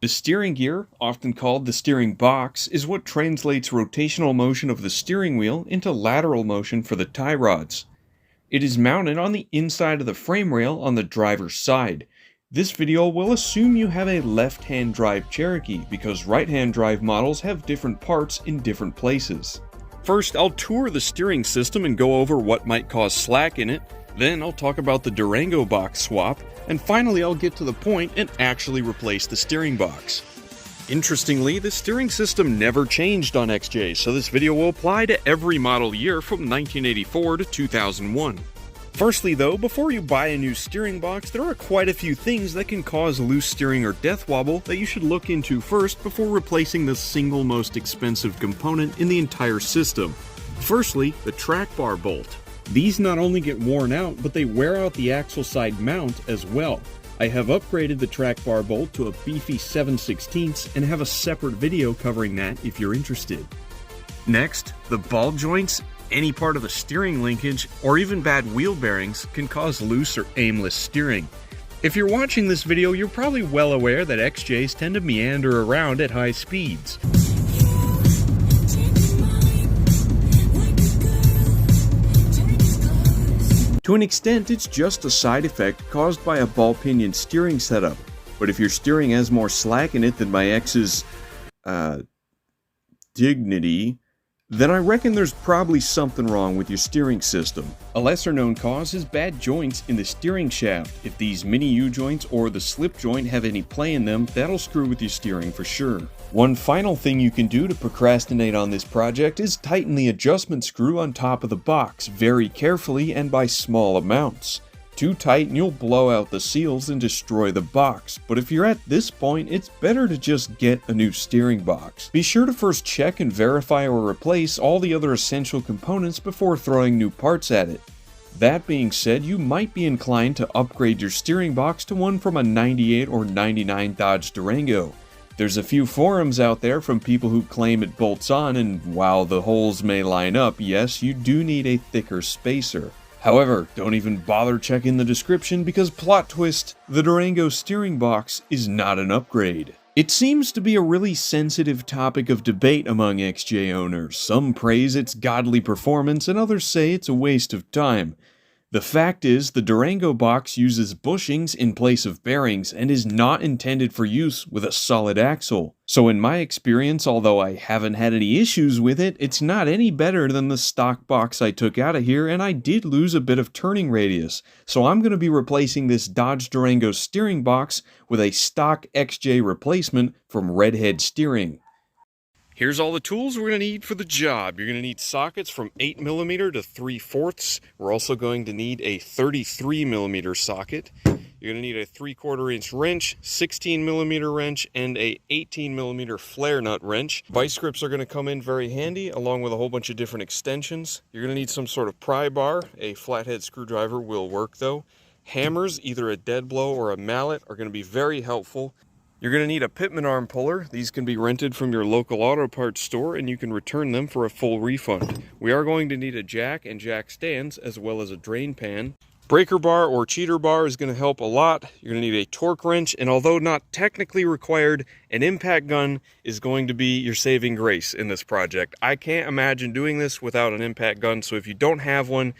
The steering gear, often called the steering box, is what translates rotational motion of the steering wheel into lateral motion for the tie rods. It is mounted on the inside of the frame rail on the driver's side. This video will assume you have a left-hand drive Cherokee because right-hand drive models have different parts in different places. First, I'll tour the steering system and go over what might cause slack in it. Then I'll talk about the Durango Box Swap, and finally I'll get to the point and actually replace the steering box. Interestingly, the steering system never changed on XJ, so this video will apply to every model year from 1984 to 2001. Firstly though, before you buy a new steering box, there are quite a few things that can cause loose steering or death wobble that you should look into first before replacing the single most expensive component in the entire system. Firstly, the track bar bolt. These not only get worn out, but they wear out the axle side mount as well. I have upgraded the track bar bolt to a beefy 7/16 and have a separate video covering that if you're interested. Next, the ball joints. Any part of the steering linkage, or even bad wheel bearings, can cause loose or aimless steering. If you're watching this video, you're probably well aware that XJs tend to meander around at high speeds. To an extent, it's just a side effect caused by a ball pinion steering setup, but if your steering has more slack in it than my ex's, dignity, then I reckon there's probably something wrong with your steering system. A lesser known cause is bad joints in the steering shaft. If these mini U-joints or the slip joint have any play in them, that'll screw with your steering for sure. One final thing you can do to procrastinate on this project is tighten the adjustment screw on top of the box very carefully and by small amounts. Too tight and you'll blow out the seals and destroy the box, but if you're at this point, it's better to just get a new steering box. Be sure to first check and verify or replace all the other essential components before throwing new parts at it. That being said, you might be inclined to upgrade your steering box to one from a 98 or 99 Dodge Durango. There's a few forums out there from people who claim it bolts on, and while the holes may line up, yes, you do need a thicker spacer. However, don't even bother checking the description because plot twist, the Durango steering box is not an upgrade. It seems to be a really sensitive topic of debate among XJ owners. Some praise its godly performance and others say it's a waste of time. The fact is, the Durango box uses bushings in place of bearings and is not intended for use with a solid axle. So in my experience, although I haven't had any issues with it, it's not any better than the stock box I took out of here, and I did lose a bit of turning radius. So I'm going to be replacing this Dodge Durango steering box with a stock XJ replacement from Redhead Steering. Here's all the tools we're going to need for the job. You're going to need sockets from 8mm to 3/4. We're also going to need a 33mm socket. You're going to need a 3/4 inch wrench, 16mm wrench, and a 18mm flare nut wrench. Vice grips are going to come in very handy, along with a whole bunch of different extensions. You're going to need some sort of pry bar. A flathead screwdriver will work though. Hammers, either a dead blow or a mallet, are going to be very helpful. You're going to need a PITMAN arm puller. These can be rented from your local auto parts store and you can return them for a full refund. We are going to need a jack and jack stands as well as a drain pan. Breaker bar or cheater bar is going to help a lot. You're going to need a torque wrench, and although not technically required, an impact gun is going to be your saving grace in this project. I can't imagine doing this without an impact gun, so if you don't have one,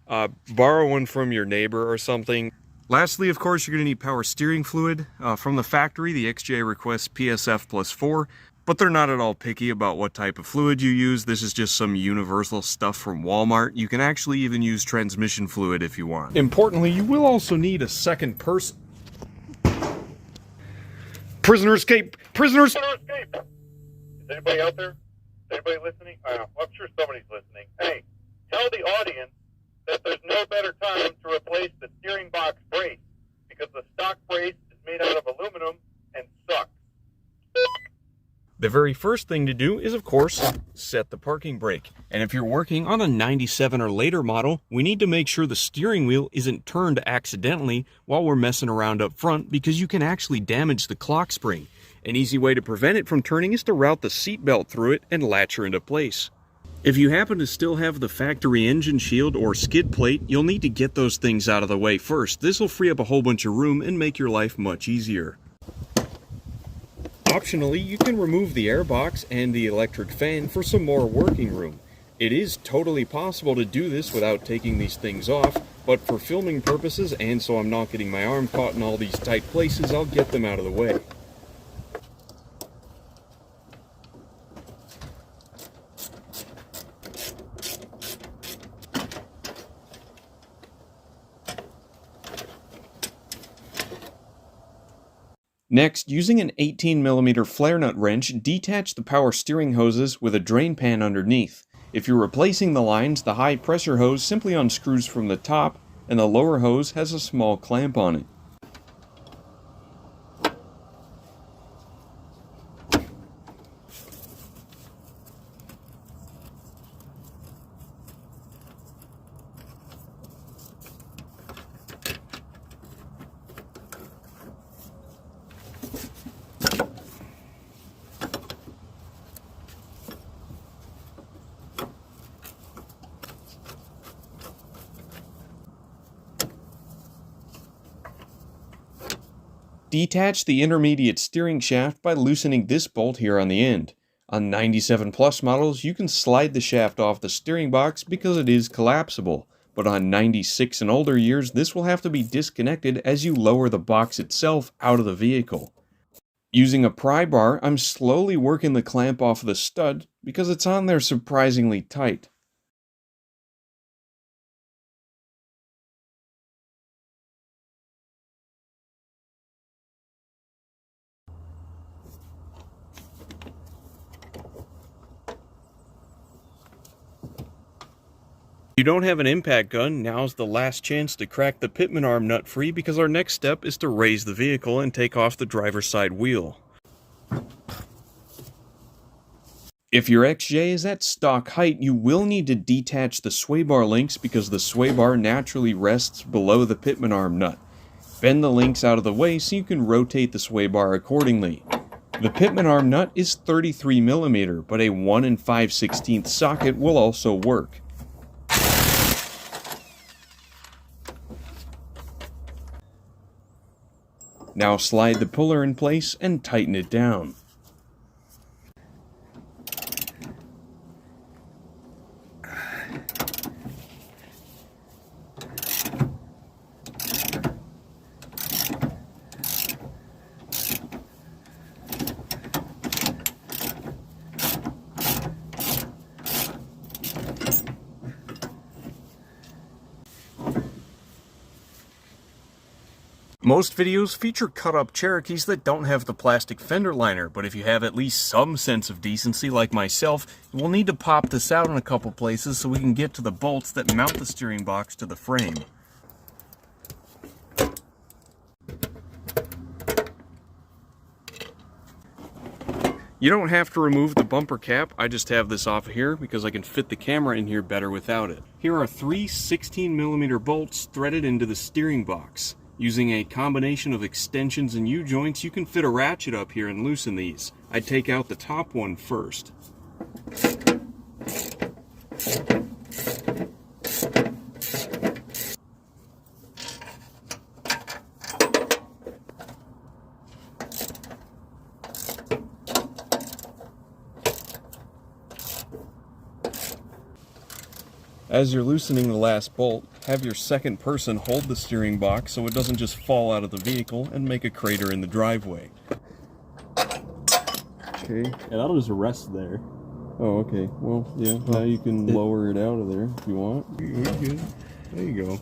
borrow one from your neighbor or something. Lastly, of course, you're going to need power steering fluid. From the factory, the XJ requests PSF +4, but they're not at all picky about what type of fluid you use. This is just some universal stuff from Walmart. You can actually even use transmission fluid if you want. Importantly, you will also need a second person. Prisoner escape! Prisoner escape! Is anybody out there? Is anybody listening? I'm sure somebody's listening. Hey, tell the audience that there's no better time to replace the steering box brace because the stock brace is made out of aluminum and sucks. The very first thing to do is, of course, set the parking brake. And if you're working on a 97 or later model, we need to make sure the steering wheel isn't turned accidentally while we're messing around up front, because you can actually damage the clock spring. An easy way to prevent it from turning is to route the seatbelt through it and latch her into place. If you happen to still have the factory engine shield or skid plate, you'll need to get those things out of the way first. This will free up a whole bunch of room and make your life much easier. Optionally, you can remove the airbox and the electric fan for some more working room. It is totally possible to do this without taking these things off, but for filming purposes and so I'm not getting my arm caught in all these tight places, I'll get them out of the way. Next, using an 18mm flare nut wrench, detach the power steering hoses with a drain pan underneath. If you're replacing the lines, the high pressure hose simply unscrews from the top, and the lower hose has a small clamp on it. Detach the intermediate steering shaft by loosening this bolt here on the end. On 97 Plus models, you can slide the shaft off the steering box because it is collapsible, but on 96 and older years, this will have to be disconnected as you lower the box itself out of the vehicle. Using a pry bar, I'm slowly working the clamp off the stud because it's on there surprisingly tight. If you don't have an impact gun, now's the last chance to crack the Pitman arm nut free because our next step is to raise the vehicle and take off the driver's side wheel. If your XJ is at stock height, you will need to detach the sway bar links because the sway bar naturally rests below the Pitman arm nut. Bend the links out of the way so you can rotate the sway bar accordingly. The Pitman arm nut is 33mm, but a 1 5/16 socket will also work. Now slide the puller in place and tighten it down. Most videos feature cut-up Cherokees that don't have the plastic fender liner, but if you have at least some sense of decency like myself, you will need to pop this out in a couple places so we can get to the bolts that mount the steering box to the frame. You don't have to remove the bumper cap, I just have this off here because I can fit the camera in here better without it. Here are 3 16mm bolts threaded into the steering box. Using a combination of extensions and U-joints, you can fit a ratchet up here and loosen these. I take out the top one first. As you're loosening the last bolt, have your second person hold the steering box so it doesn't just fall out of the vehicle and make a crater in the driveway. Okay. Yeah, that'll just rest there. Oh, okay. Well, yeah, now you can lower it out of there if you want. Good. There you go.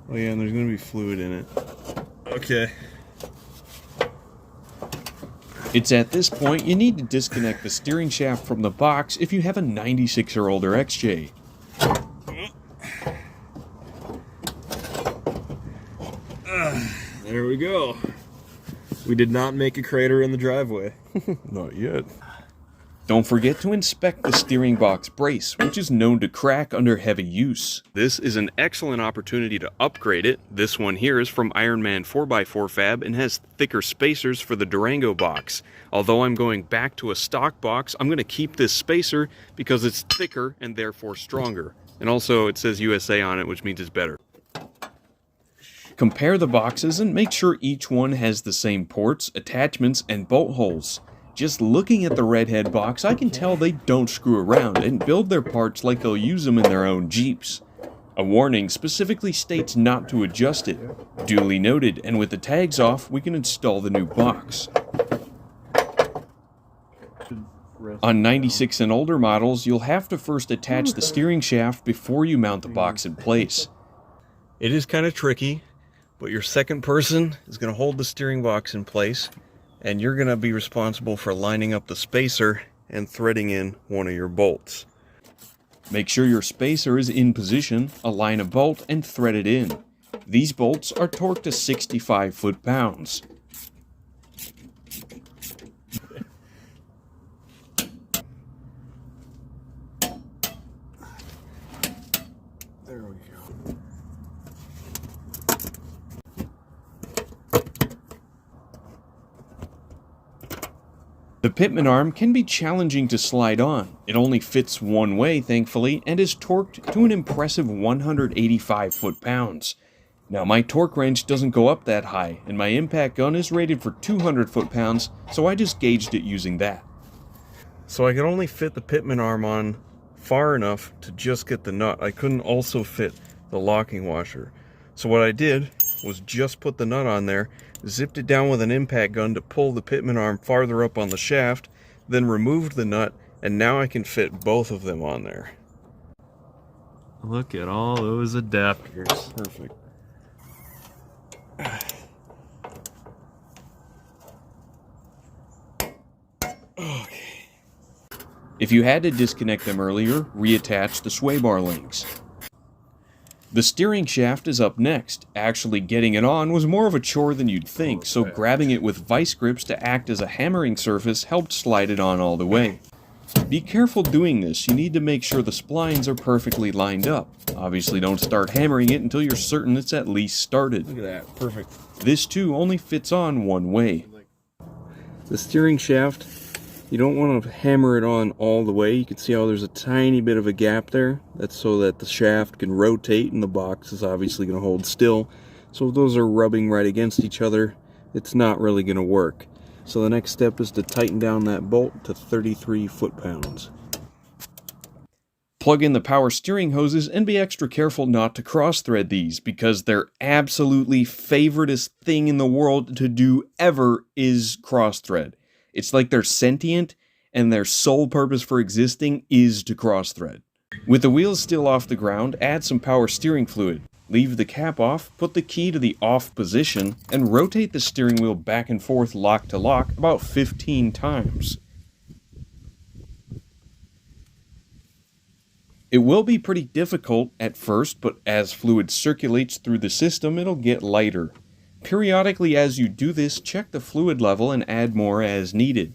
Oh yeah, and there's going to be fluid in it. Okay. It's at this point you need to disconnect the steering shaft from the box if you have a 96 or older XJ. There we go. We did not make a crater in the driveway. Not yet. Don't forget to inspect the steering box brace, which is known to crack under heavy use. This is an excellent opportunity to upgrade it. This one here is from Ironman 4x4 Fab and has thicker spacers for the Durango box. Although I'm going back to a stock box, I'm going to keep this spacer because it's thicker and therefore stronger. And also it says USA on it, which means it's better. Compare the boxes and make sure each one has the same ports, attachments, and bolt holes. Just looking at the redhead box, I can tell they don't screw around and build their parts like they'll use them in their own Jeeps. A warning specifically states not to adjust it. Duly noted, and with the tags off, we can install the new box. On 96 and older models, you'll have to first attach the steering shaft before you mount the box in place. It is kind of tricky, but your second person is going to hold the steering box in place, and you're going to be responsible for lining up the spacer and threading in one of your bolts. Make sure your spacer is in position, align a bolt, and thread it in. These bolts are torqued to 65 foot-pounds. There we go. The Pitman arm can be challenging to slide on. It only fits one way, thankfully, and is torqued to an impressive 185 foot-pounds. Now, my torque wrench doesn't go up that high, and my impact gun is rated for 200 foot-pounds, so I just gauged it using that. So I could only fit the Pitman arm on far enough to just get the nut. I couldn't also fit the locking washer. So what I did was just put the nut on there, zipped it down with an impact gun to pull the Pitman arm farther up on the shaft, then removed the nut, and now I can fit both of them on there. Look at all those adapters. Perfect. Okay. If you had to disconnect them earlier, reattach the sway bar links. The steering shaft is up next. Actually getting it on was more of a chore than you'd think, so grabbing it with vice grips to act as a hammering surface helped slide it on all the way. Be careful doing this. You need to make sure the splines are perfectly lined up. Obviously don't start hammering it until you're certain it's at least started. Look at that. Perfect. This too only fits on one way. The steering shaft, you don't want to hammer it on all the way. You can see how there's a tiny bit of a gap there. That's so that the shaft can rotate and the box is obviously going to hold still. So if those are rubbing right against each other, it's not really going to work. So the next step is to tighten down that bolt to 33 foot-pounds. Plug in the power steering hoses and be extra careful not to cross-thread these, because their absolutely favoriteest thing in the world to do ever is cross-thread. It's like they're sentient, and their sole purpose for existing is to cross-thread. With the wheels still off the ground, add some power steering fluid. Leave the cap off, put the key to the off position, and rotate the steering wheel back and forth lock to lock about 15 times. It will be pretty difficult at first, but as fluid circulates through the system, it'll get lighter. Periodically as you do this, check the fluid level and add more as needed.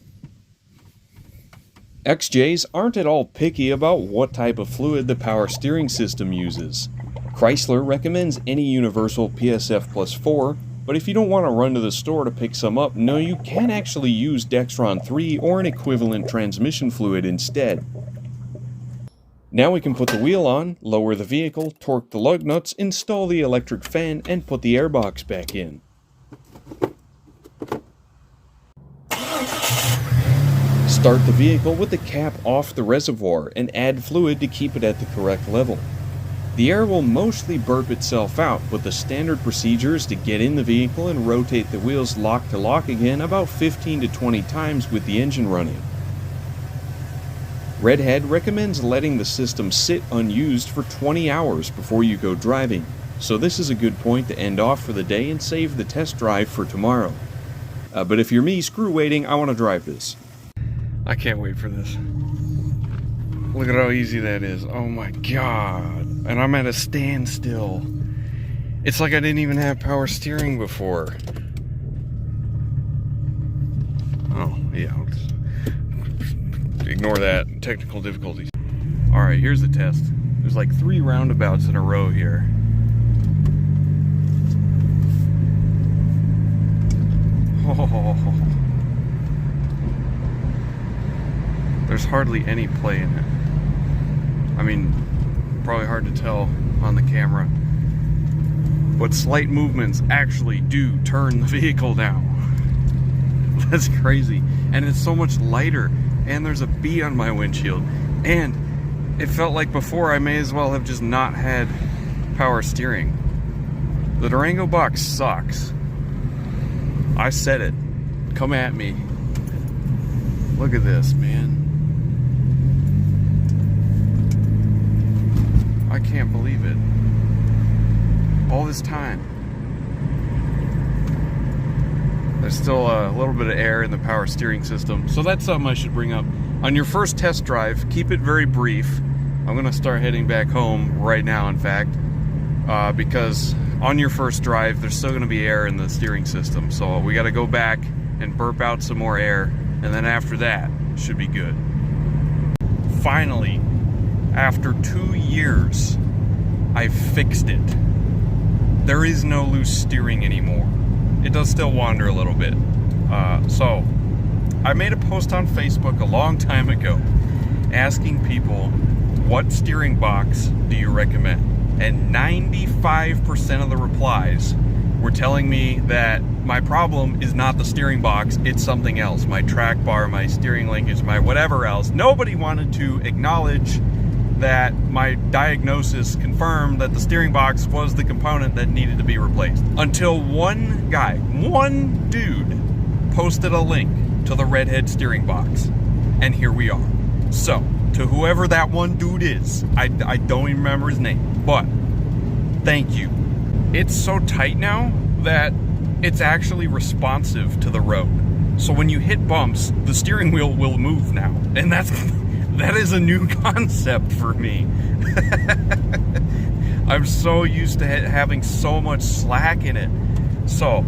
XJs aren't at all picky about what type of fluid the power steering system uses. Chrysler recommends any universal PSF plus 4, but if you don't want to run to the store to pick some up, no, you can actually use Dexron 3 or an equivalent transmission fluid instead. Now we can put the wheel on, lower the vehicle, torque the lug nuts, install the electric fan, and put the airbox back in. Start the vehicle with the cap off the reservoir and add fluid to keep it at the correct level. The air will mostly burp itself out, but the standard procedure is to get in the vehicle and rotate the wheels lock to lock again about 15 to 20 times with the engine running. Redhead recommends letting the system sit unused for 20 hours before you go driving, so this is a good point to end off for the day and save the test drive for tomorrow. But if you're me, screw waiting, I want to drive this. I can't wait for this. Look at how easy that is. Oh my god. And I'm at a standstill. It's like I didn't even have power steering before. Oh, yeah. I'll just ignore that. Technical difficulties. Alright, here's the test. There's like 3 roundabouts in a row here. Oh. There's hardly any play in it. I mean, probably hard to tell on the camera, but slight movements actually do turn the vehicle down. That's crazy. And it's so much lighter, and there's a B on my windshield, and it felt like before I may as well have just not had power steering. The Durango box sucks. I said it. Come at me. Look at this, man. I can't believe it. All this time. There's still a little bit of air in the power steering system. So that's something I should bring up. On your first test drive, keep it very brief. I'm gonna start heading back home right now, in fact, because on your first drive, there's still gonna be air in the steering system. So we gotta go back and burp out some more air, and then after that, it should be good. Finally, after 2 years, I fixed it. There is no loose steering anymore. It does still wander a little bit. So I made a post on Facebook a long time ago asking people, what steering box do you recommend? And 95% of the replies were telling me that my problem is not the steering box, it's something else. My track bar, my steering linkage, my whatever else. Nobody wanted to acknowledge that my diagnosis confirmed that the steering box was the component that needed to be replaced. Until one guy, one dude, posted a link to the redhead steering box. And here we are. So, to whoever that one dude is, I don't even remember his name, but thank you. It's so tight now that it's actually responsive to the road. So when you hit bumps, the steering wheel will move now. And that is a new concept for me. I'm so used to having so much slack in it. So,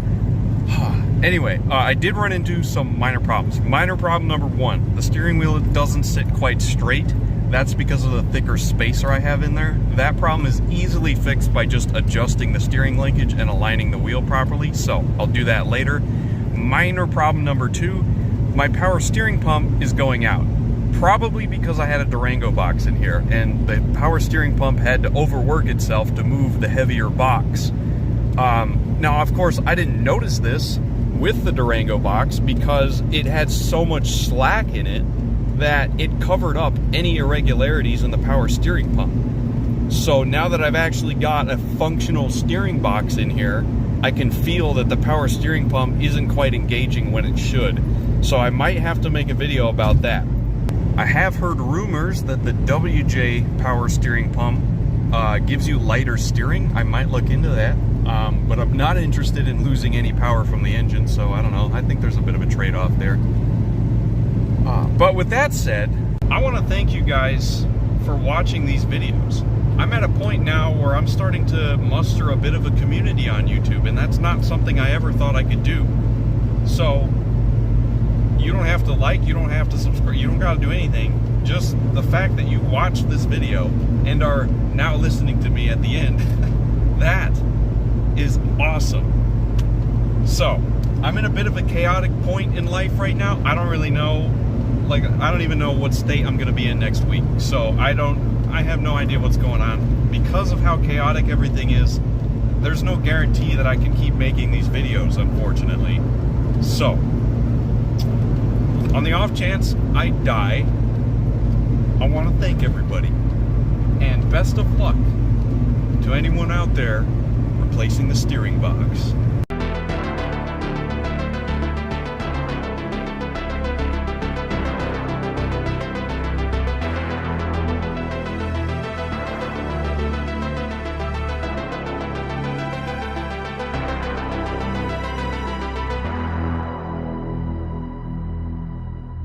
anyway, I did run into some minor problems. Minor problem number one, the steering wheel doesn't sit quite straight. That's because of the thicker spacer I have in there. That problem is easily fixed by just adjusting the steering linkage and aligning the wheel properly, so I'll do that later. Minor problem number two, my power steering pump is going out. Probably because I had a Durango box in here, and the power steering pump had to overwork itself to move the heavier box. Now, of course, I didn't notice this with the Durango box because it had so much slack in it that it covered up any irregularities in the power steering pump. So now that I've actually got a functional steering box in here, I can feel that the power steering pump isn't quite engaging when it should. So I might have to make a video about that. I have heard rumors that the WJ power steering pump gives you lighter steering. I might look into that, but I'm not interested in losing any power from the engine, so I don't know. I think there's a bit of a trade-off there. But with that said, I want to thank you guys for watching these videos. I'm at a point now where I'm starting to muster a bit of a community on YouTube, and that's not something I ever thought I could do. So, you don't have to like, you don't have to subscribe, you don't got to do anything. Just the fact that you watched this video and are now listening to me at the end, that is awesome. So, I'm in a bit of a chaotic point in life right now. I don't really know, like, I don't even know what state I'm going to be in next week. So, I have no idea what's going on. Because of how chaotic everything is, there's no guarantee that I can keep making these videos, unfortunately. So, on the off chance I die, I want to thank everybody. And best of luck to anyone out there replacing the steering box.